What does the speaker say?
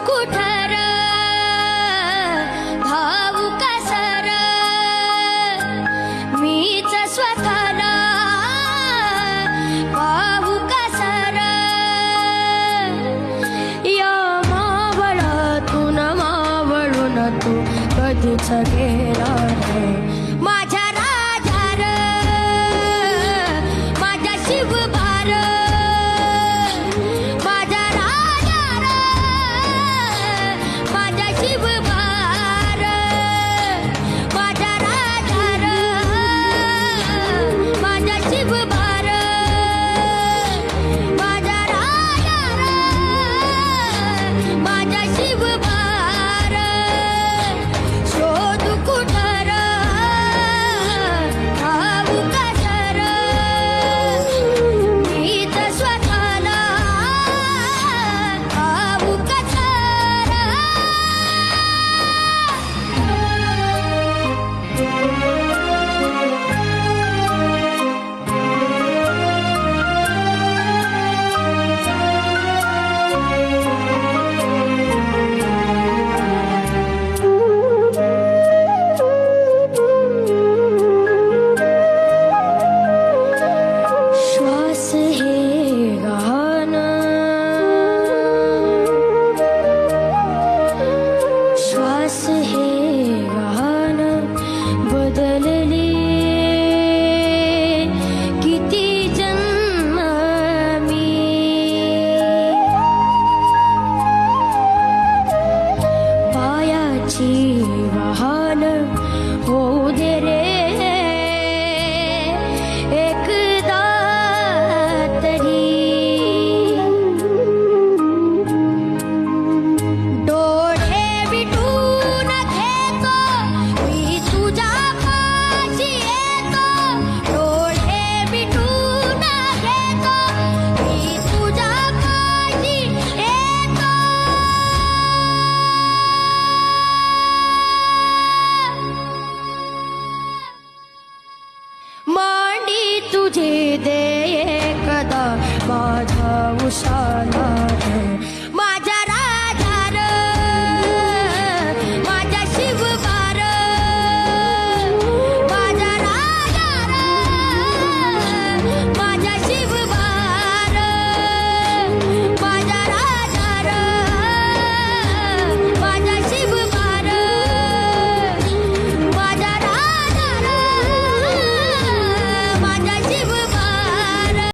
कुठर भाऊ कसर मीच स्वतःला भाऊ कसर या मावळातून मावळून तू कधीच गेला नाही माझ्या राजार माझ्या शिवबार माझ्या राजार माझ्या शिवबार माझ्या राजार माझ्या शिवबार माझ्या राजार माझ्या शिवबार शोध कुठर भाऊ कसर मीच स्वतःला भाऊ कसर श्वास हे गाणं श्वास हे गाणं बदलले किती जन्म मी पायाची वाहन होऊ दे रे एकदा तरी डोळे विटून घेतो मी तुझ्या पाशी येतो डोळे विटून घेतो मी तुझ्या पाशी येतो मांडी तुझे दे एकदा माझा उषा